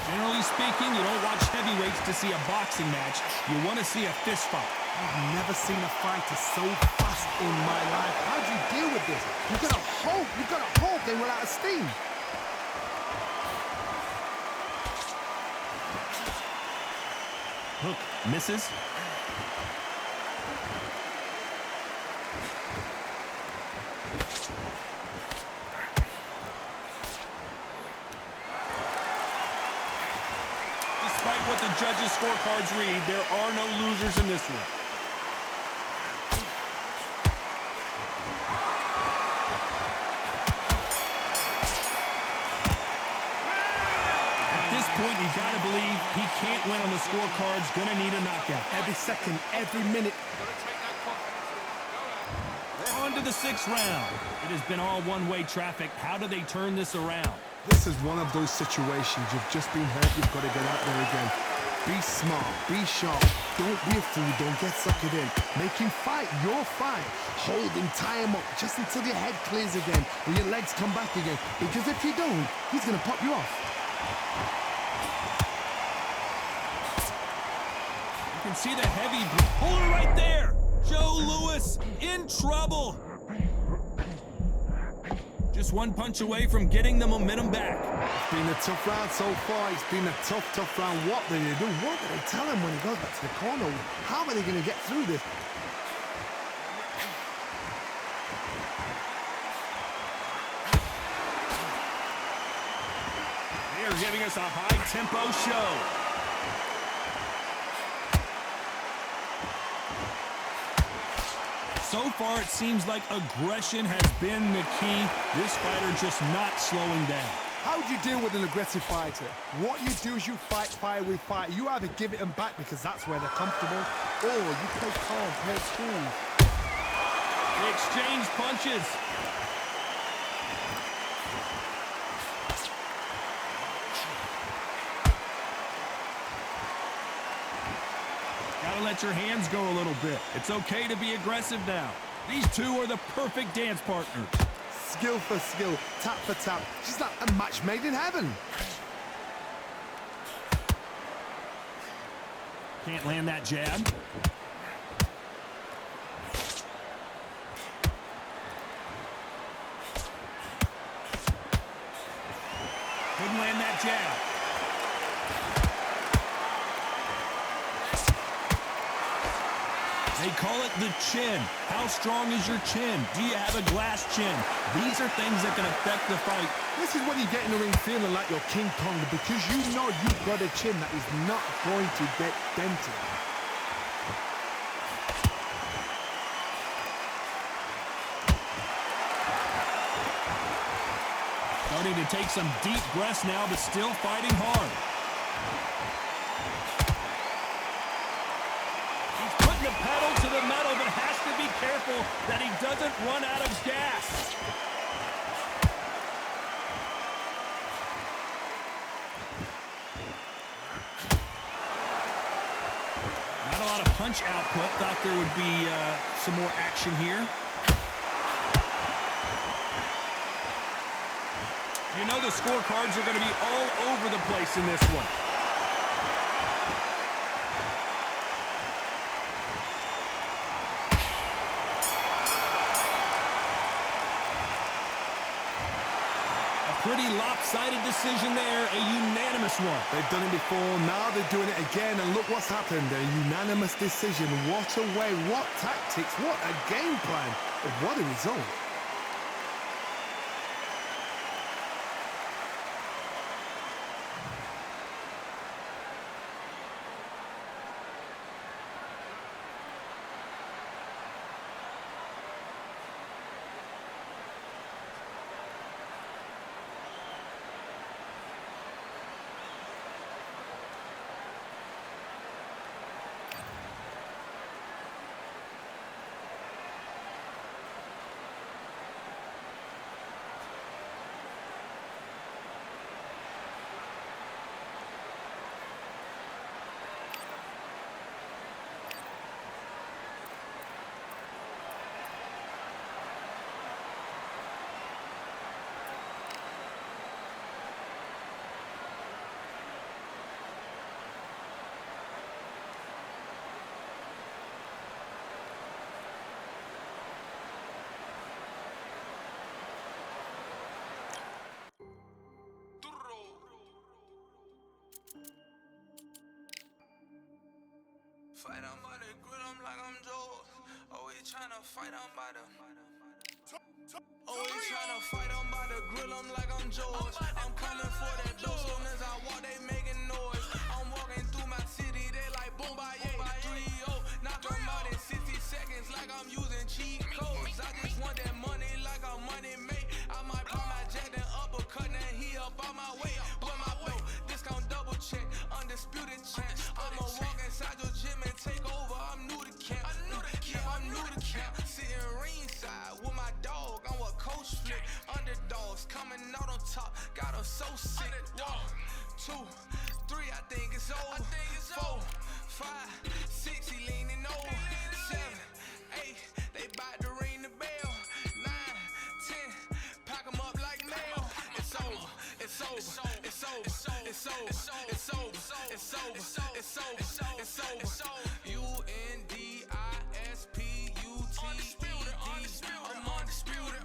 Generally speaking, you don't watch heavyweights to see a boxing match. You want to see a fist fight. I've never seen a fighter so fast in my life. How do you deal with this? You've got to hope they run out of steam. Hook misses. Despite what the judges' scorecards read, there are no losers in this one. At this point, you got to believe he can't win on the scorecards. Gonna need a knockout. Every second, every minute. On to the 6th round. It has been all one-way traffic. How do they turn this around? This is one of those situations. You've just been hurt. You've got to get out there again. Be smart. Be sharp. Don't be a fool. Don't get suckered in. Make him fight your fight. Hold him. Tie him up just until your head clears again and your legs come back again. Because if you don't, he's going to pop you off. You can see the heavy puller right there. Joe Louis in trouble. Just one punch away from getting the momentum back. It's been a tough round so far. It's been a tough round. What do they do? What do they tell him when he goes back to the corner? How are they going to get through this? They're giving us a high-tempo show. So far, it seems like aggression has been the key. This fighter just not slowing down. How do you deal with an aggressive fighter? What you do is you fight fire with fire. You either give it them back because that's where they're comfortable, or you play calm, play it cool. They exchange punches. Gotta let your hands go a little bit. It's okay to be aggressive now. These two are the perfect dance partners. Skill for skill, tap for tap. She's like a match made in heaven. Can't land that jab. Couldn't land that jab. They call it the chin. How strong is your chin? Do you have a glass chin? These are things that can affect the fight. This is when you get in the ring feeling like you're King Kong because you know you've got a chin that is not going to get dented. Starting to take some deep breaths now, but still fighting hard. The pedal to the metal, but has to be careful that he doesn't run out of gas. Not a lot of punch output. Thought there would be some more action here. You know the scorecards are going to be all over the place in this one. Pretty lopsided decision there, a unanimous one. They've done it before, now they're doing it again, and look what's happened. A unanimous decision. What a way, what tactics, what a game plan, what a result. Fight on by the grill, I'm like I'm Joe. Always tryna fight on by the. Always tryna fight on by the grill, I'm like I'm George. I'm coming for that dough, soon as I walk, they making noise. I'm walking through my city, they like boom by 3-0. Knock them out in 60 seconds like I'm using cheat codes. I just want that money like I'm money made. I might pop my jet and uppercut, and he up on my way. With my belt, discount double check, undisputed champ. I'ma walk inside your gym and take over, I'm new to camp. Yeah, I'm new to camp. Sitting ringside with my dog, I'm a coach flick. Underdogs coming out on top, got them so sick. 1, 2, 3, I think it's over. 4, 5, 6, he leaning over. 7, 8, they bout to ring the bell. 9, 10, pack them up like mail. It's over, it's over, it's over, it's over, it's over, it's over, it's over, it's over. UNDISPUTED. I'm undisputed, undisputed. UNDISPUTED.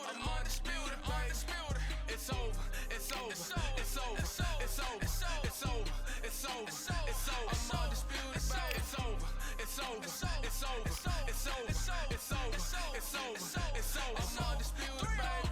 I'm undisputed, undisputed. It's over, it's over, it's over, it's over, it's over, it's over, it's over, it's over. I'm undisputed, it's over, it's over, it's over, it's over, it's over, it's over, it's over. I'm undisputed, baby.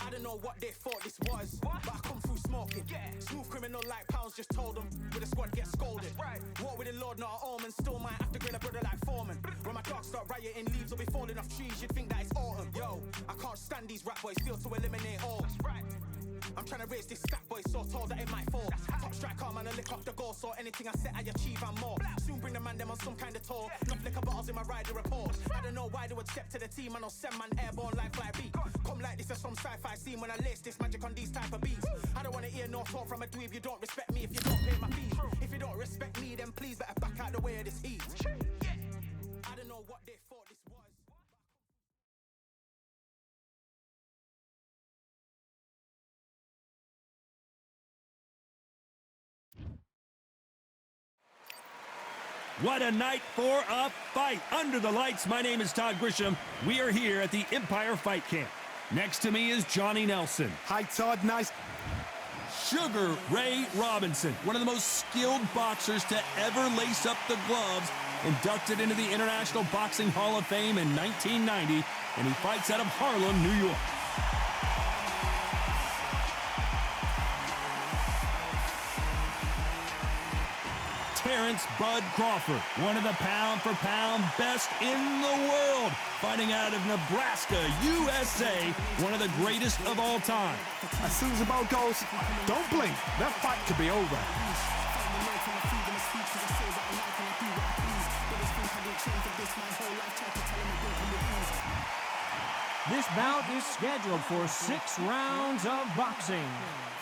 I don't know what they thought this was, but I come through smoking. Smooth criminal like Pounds just told them, with a squad get scolded. Walk with the Lord, not an omen, still might have to grill a brother like Foreman. When my dogs start rioting, leaves will be falling off trees, you'd think that it's autumn. Yo, I can't stand these rap boys, feel to eliminate all. I'm trying to raise this stack boy so tall that it might fall. Top striker, man, I lick off the goal, so anything I set I achieve and more. Soon bring the man them on some kind of tour. Enough liquor bottles in my rider report. I don't know why they would step to the team, and I'll send man airborne like fly beat. Come like this as some sci-fi scene when I lace this magic on these type of beats. I don't wanna hear no talk from a dweeb. You don't respect me if you don't pay my fees. If you don't respect me, then please better back out the way of this heat. I don't know what they thought this was. What a night for a fight. Under the lights, my name is Todd Grisham. We are here at the Empire Fight Camp. Next to me is Johnny Nelson. Hi, Todd. Nice. Sugar Ray Robinson, one of the most skilled boxers to ever lace up the gloves, inducted into the International Boxing Hall of Fame in 1990, and he fights out of Harlem, New York. Terrence Bud Crawford, one of the pound-for-pound best in the world, fighting out of Nebraska, USA, one of the greatest of all time. As soon as the ball goes, don't blink. That fight could be over. This bout is scheduled for 6 rounds of boxing.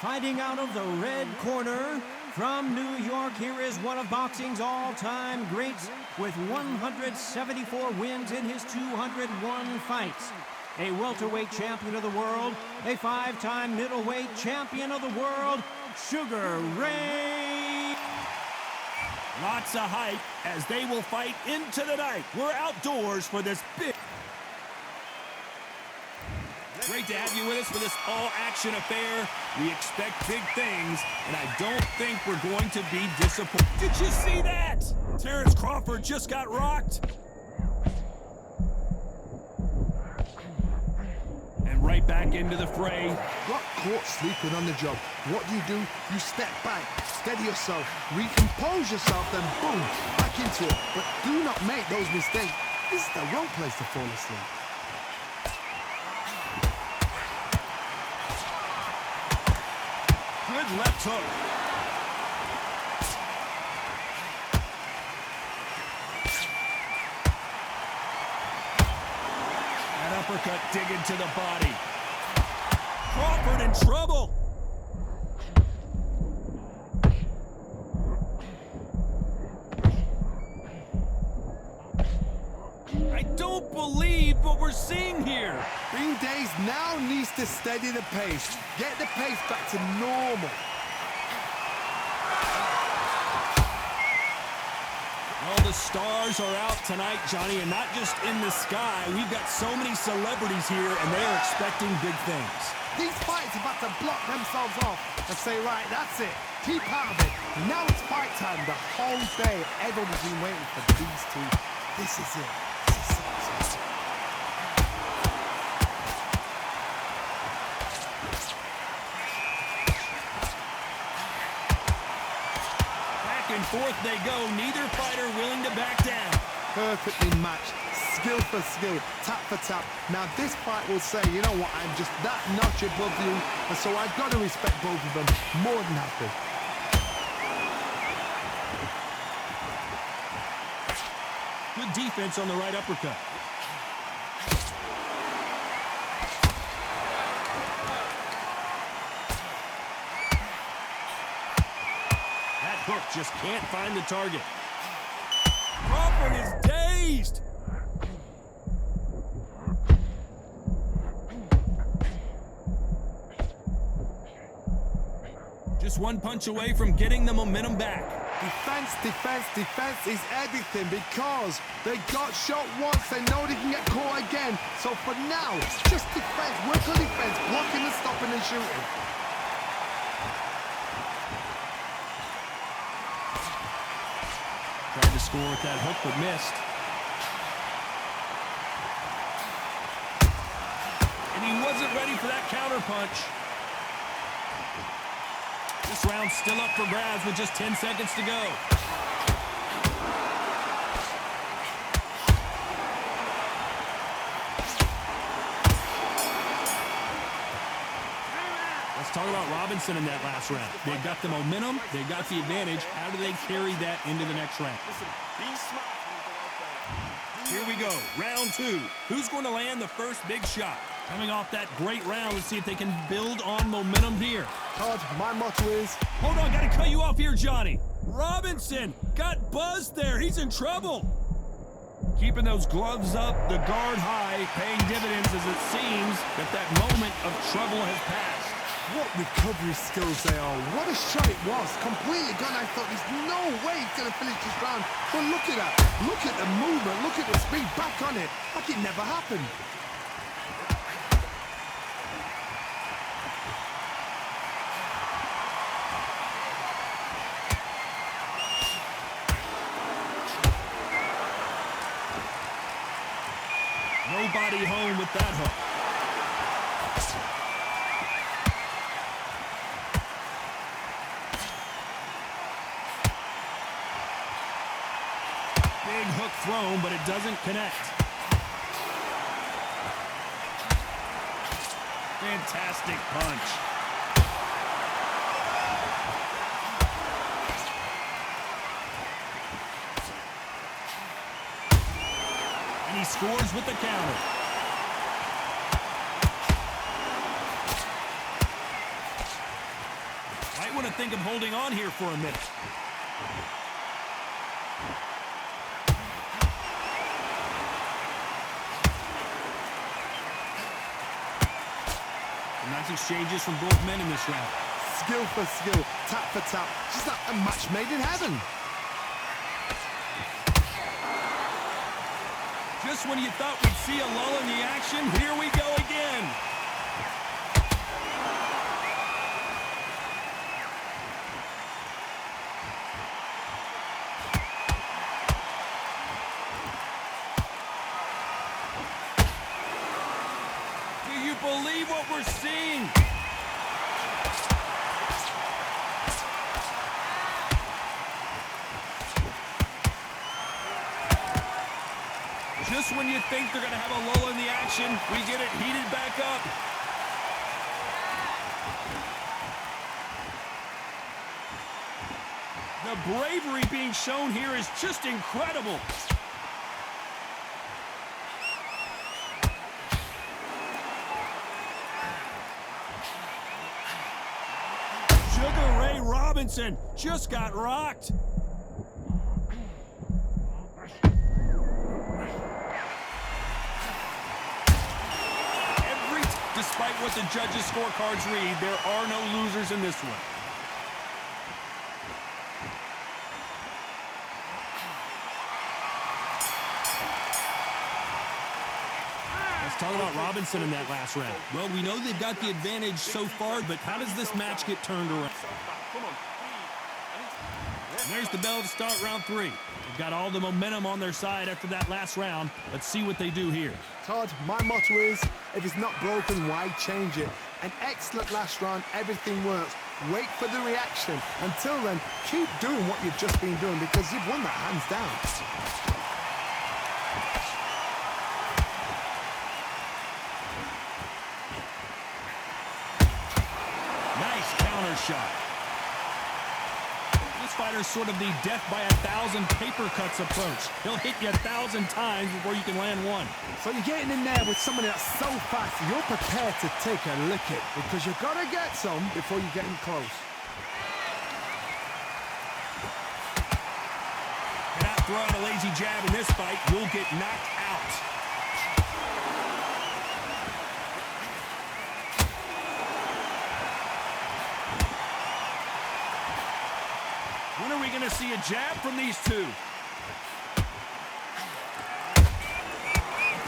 Fighting out of the red corner, from New York, here is one of boxing's all-time greats with 174 wins in his 201 fights. A welterweight champion of the world, a 5-time middleweight champion of the world, Sugar Ray. Lots of hype as they will fight into the night. We're outdoors for this big... Great to have you with us for this all-action affair. We expect big things, and I don't think we're going to be disappointed. Did you see that? Terrence Crawford just got rocked. And right back into the fray. Got caught sleeping on the job. What do? You step back, steady yourself, recompose yourself, then boom, back into it. But do not make those mistakes. This is the wrong place to fall asleep. Good left hook. uppercut digging to the body. Crawford in trouble. I don't believe what we're seeing here. Being dazed now needs to steady the pace. Get the pace back to normal. Well, the stars are out tonight, Johnny, and not just in the sky. We've got so many celebrities here, and they are expecting big things. These fights are about to block themselves off and say, right, that's it. Keep out of it. Now it's fight time. The whole day, everyone's been waiting for these two. This is it. This is it. Back and forth they go. Neither fighter willing to back down. Perfectly matched. Skill for skill, tap for tap. Now this fight will say, you know what, I'm just that notch above you, and so I've got to respect both of them more than happy. Good defense on the right uppercut. That hook just can't find the target. Crawford is dazed. Just one punch away from getting the momentum back. Defense, defense, defense is everything because they got shot once, they know they can get caught again. So for now, just defense, work on defense, blocking and stopping and shooting. Tried to score with that hook, but missed. And he wasn't ready for that counter punch. This round's still up for grabs with just 10 seconds to go. Let's talk about Robinson in that last round. They've got the momentum, they've got the advantage. How do they carry that into the next round? Here we go, round two. Who's going to land the first big shot? Coming off that great round, let's see if they can build on momentum here. Todd, my motto is... Hold on, gotta cut you off here, Johnny. Robinson got buzzed there. He's in trouble. Keeping those gloves up, the guard high, paying dividends as it seems that moment of trouble has passed. What recovery skills they are. What a shot it was. Completely gone. I thought there's no way he's going to finish this round. But look at that. Look at the movement. Look at the speed back on it. Like it never happened. Nobody home with that hook. Big hook thrown, but it doesn't connect. Fantastic punch. And he scores with the counter. Might want to think of holding on here for a minute. Nice exchanges from both men in this round. Skill for skill, tap for tap. Just like a match made in heaven. Just when you thought we'd see a lull in the action, here we go again. Do you believe what we're seeing? Just when you think they're going to have a lull in the action, we get it heated back up. The bravery being shown here is just incredible. Robinson just got rocked. Despite what the judges' scorecards read, there are no losers in this one. Let's talk about Robinson in that last round. Well, we know they've got the advantage so far, but how does this match get turned around? And there's the bell to start round 3. They've got all the momentum on their side after that last round. Let's see what they do here. Todd, my motto is, if it's not broken, why change it? An excellent last round, everything works. Wait for the reaction. Until then, keep doing what you've just been doing because you've won that hands down. Nice counter shot. This fighter's sort of the death by 1,000 paper cuts approach. He'll hit you 1,000 times before you can land one. So you're getting in there with somebody that's so fast, you're prepared to take a licking because you've got to get some before you get in close. Cannot throw out a lazy jab in this fight. You'll get knocked out. When are we going to see a jab from these two?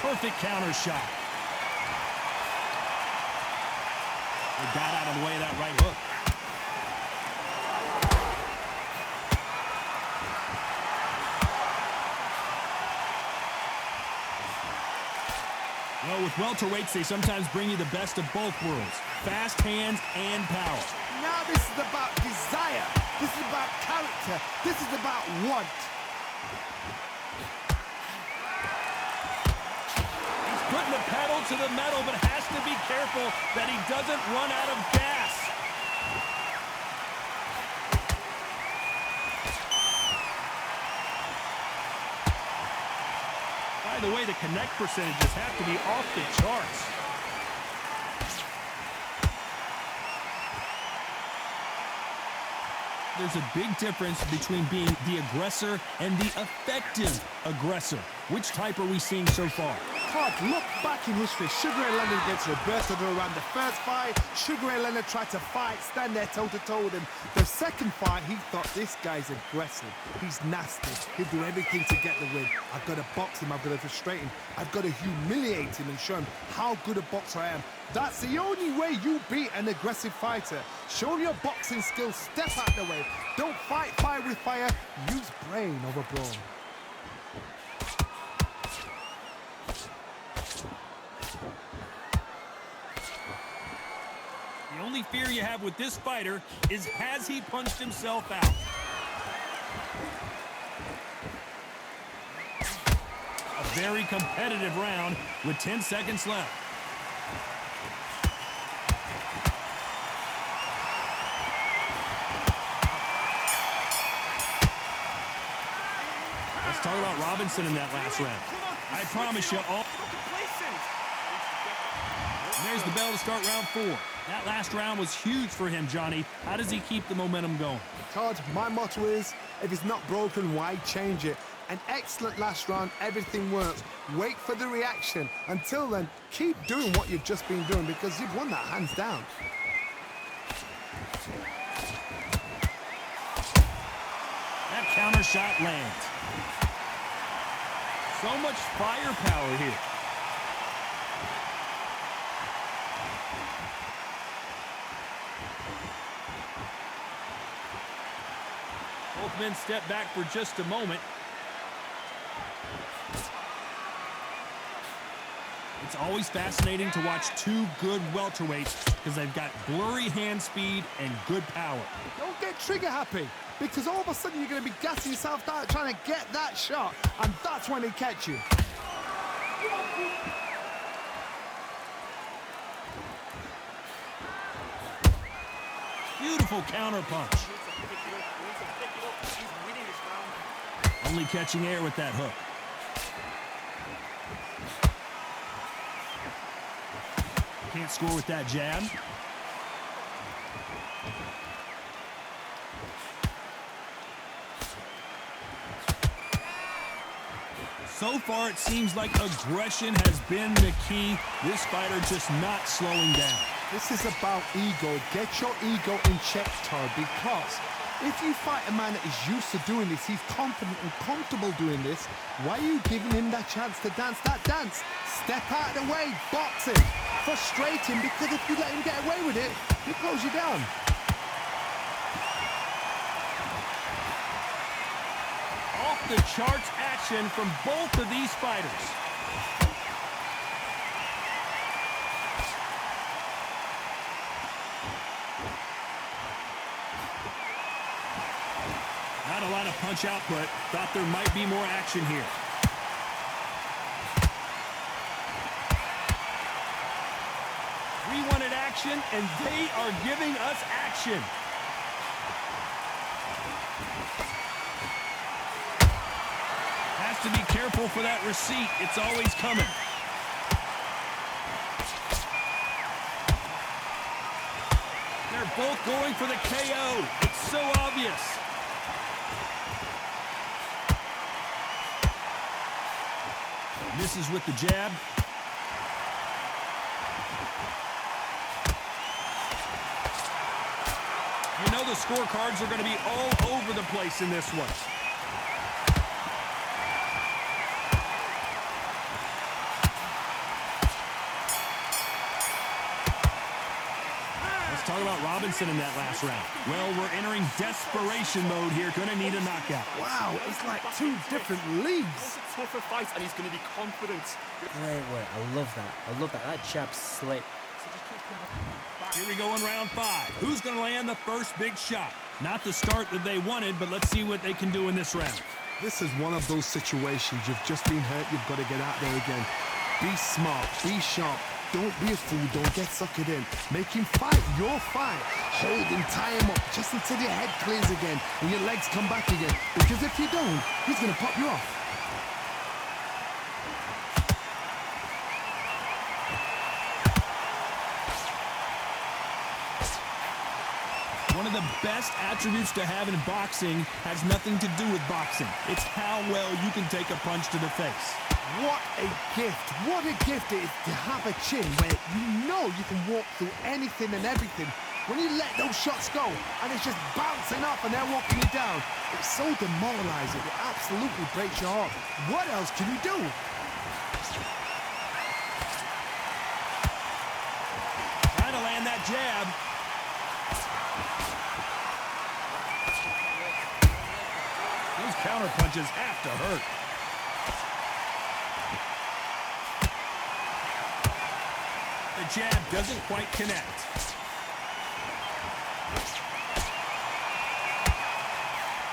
Perfect counter shot. They got out of the way of that right hook. Well, with welterweights, they sometimes bring you the best of both worlds. Fast hands and power. Now this is about desire. This is about character. This is about want. He's putting the pedal to the metal, but has to be careful that he doesn't run out of gas. By the way, the connect percentages have to be off the charts. There's a big difference between being the aggressor and the effective aggressor. Which type are we seeing so far? Todd, look back in history. Sugar Ray Leonard against Roberto Duran. The first fight, Sugar Ray Leonard tried to fight, stand there toe-to-toe with him. The second fight, he thought, this guy's aggressive. He's nasty. He'll do everything to get the win. I've got to box him. I've got to frustrate him. I've got to humiliate him and show him how good a boxer I am. That's the only way you beat an aggressive fighter. Show him your boxing skills. Step out the way. Don't fight fire with fire. Use brain over brawn. The only fear you have with this fighter is, has he punched himself out? A very competitive round with 10 seconds left. Let's talk about Robinson in that last round. I promise you all. And there's the bell to start round 4. That last round was huge for him, Johnny. How does he keep the momentum going? Todd, my motto is, if it's not broken, why change it? An excellent last round, everything works. Wait for the reaction. Until then, keep doing what you've just been doing because you've won that hands down. That counter shot lands. So much firepower here. Both men step back for just a moment. It's always fascinating to watch two good welterweights because they've got blurry hand speed and good power. Don't get trigger happy because all of a sudden you're going to be gassing yourself out trying to get that shot, and that's when they catch you. Beautiful counter punch. Only catching air with that hook. Can't score with that jab. So far, it seems like aggression has been the key. This fighter just not slowing down. This is about ego. Get your ego in check, Todd, because if you fight a man that is used to doing this, he's confident and comfortable doing this, why are you giving him that chance to dance that dance? Step out of the way, box him, frustrate him, because if you let him get away with it, he'll close you down. Off the charts action from both of these fighters. Not a lot of punch output. Thought there might be more action here. We wanted action, and they are giving us action. Has to be careful for that receipt. It's always coming. They're both going for the KO. It's so obvious. Misses with the jab. You know the scorecards are going to be all over the place in this one. Let's talk about Robinson in that last round. Well, we're entering desperation mode here. Going to need a knockout. Wow, it's like two different leagues. Tougher fight, and he's going to be confident. Great work. I love that. I love that. That jab's slick. Here we go in round 5. Who's going to land the first big shot? Not the start that they wanted, but let's see what they can do in this round. This is one of those situations. You've just been hurt. You've got to get out there again. Be smart. Be sharp. Don't be a fool. Don't get suckered in. Make him fight your fight. Hold him, tie him up just until your head clears again and your legs come back again. Because if you don't, he's going to pop you off. One of the best attributes to have in boxing has nothing to do with boxing. It's how well you can take a punch to the face. What a gift. What a gift it is to have a chin where you know you can walk through anything and everything. When you let those shots go and it's just bouncing off and they're walking you down, it's so demoralizing. It absolutely breaks your heart. What else can you do? Trying to land that jab. Those counter punches have to hurt. The jab doesn't quite connect.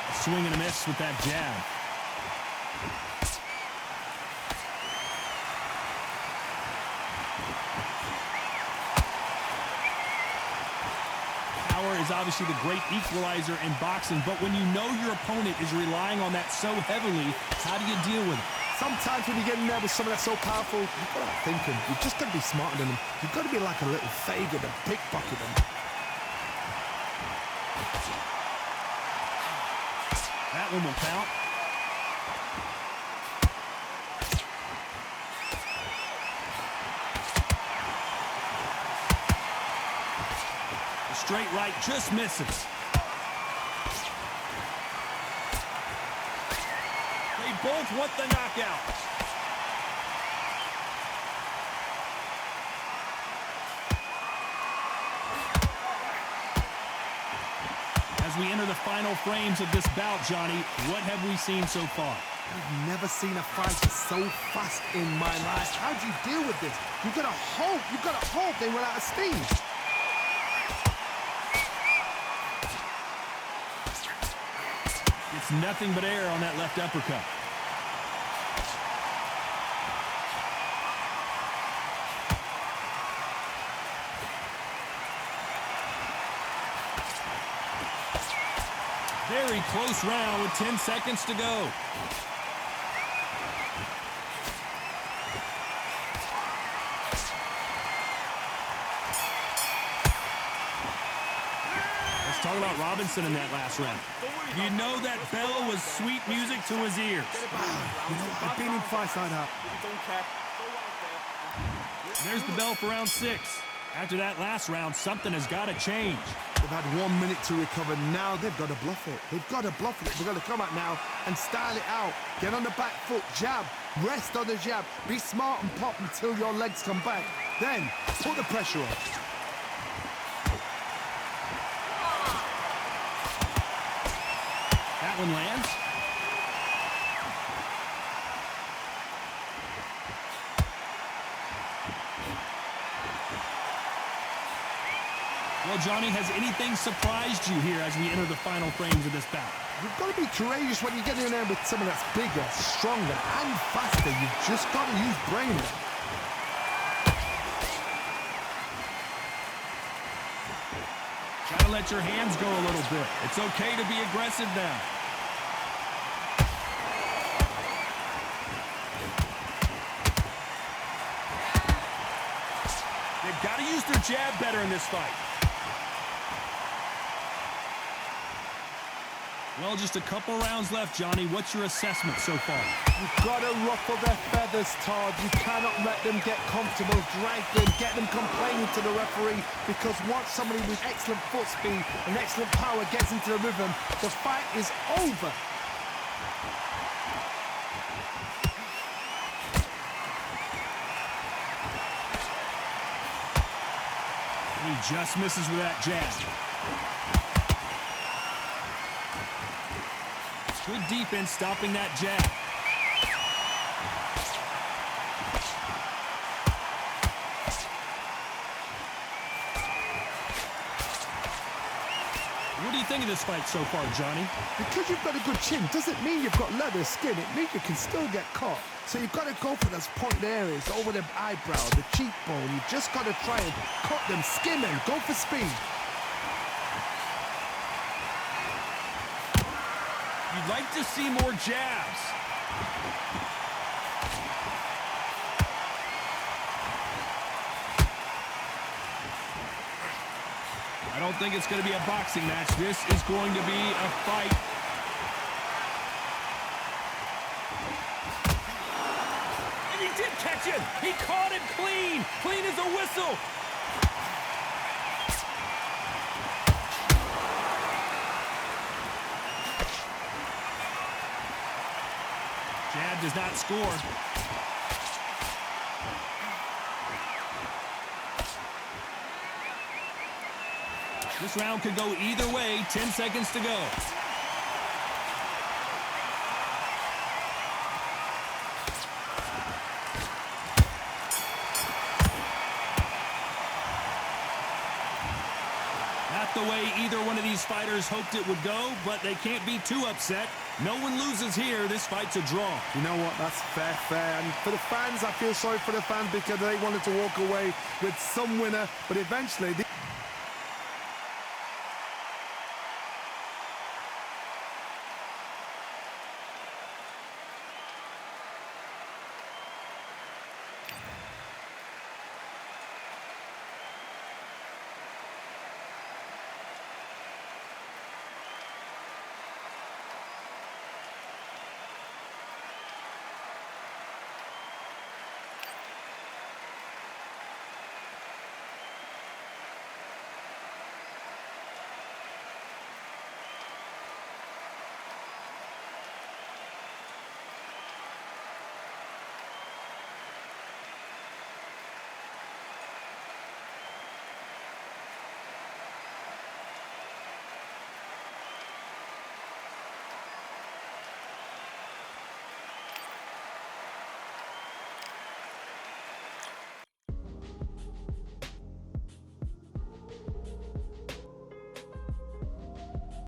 A swing and a miss with that jab. Power is obviously the great equalizer in boxing, but when you know your opponent is relying on that so heavily, how do you deal with it? Sometimes when you get in there with someone that's so powerful, you've got to think him. You've just got to be smarter than him. You've got to be like a little Fagin and pickpocket him. That one will count. The straight right just misses. They both want the knockout. As we enter the final frames of this bout, Johnny, what have we seen so far? I've never seen a fighter so fast in my life. How do you deal with this? You've got to hope they run out of steam. It's nothing but air on that left uppercut. Very close round with 10 seconds to go. Let's talk about Robinson in that last round. You know that bell was sweet music to his ears. You know, I've been in fights like that. There's the bell for round 6. After that last round, something has got to change. They've had 1 minute to recover. Now they've got to bluff it. They've got to bluff it. They've got to come out now and style it out. Get on the back foot, jab, rest on the jab. Be smart and pop until your legs come back. Then put the pressure on. That one lands. Well, Johnny, has anything surprised you here as we enter the final frames of this bout? You've got to be courageous when you get in there with someone that's bigger, stronger, and faster. You've just got to use brain. Try to let your hands go a little bit. It's okay to be aggressive now. They've got to use their jab better in this fight. Well, just a couple rounds left, Johnny. What's your assessment so far? You've got to ruffle their feathers, Todd. You cannot let them get comfortable, drag them, get them complaining to the referee, because once somebody with excellent foot speed and excellent power gets into the rhythm, the fight is over. He just misses with that jab. Good defense stopping that jab. What do you think of this fight so far, Johnny? Because you've got a good chin doesn't mean you've got leather skin. It means you can still get caught. So you've got to go for those pointed areas, over the eyebrow, the cheekbone. You've just got to try and cut them, skim them, go for speed. You'd like to see more jabs. I don't think it's going to be a boxing match. This is going to be a fight. And he did catch him. He caught him clean. Clean as a whistle. Jab does not score. This round could go either way. 10 seconds to go. Not the way either one of these fighters hoped it would go, but they can't be too upset. No one loses here. This fight's a draw. You know what? That's fair. And for the fans, I feel sorry for the fans because they wanted to walk away with some winner, but eventually...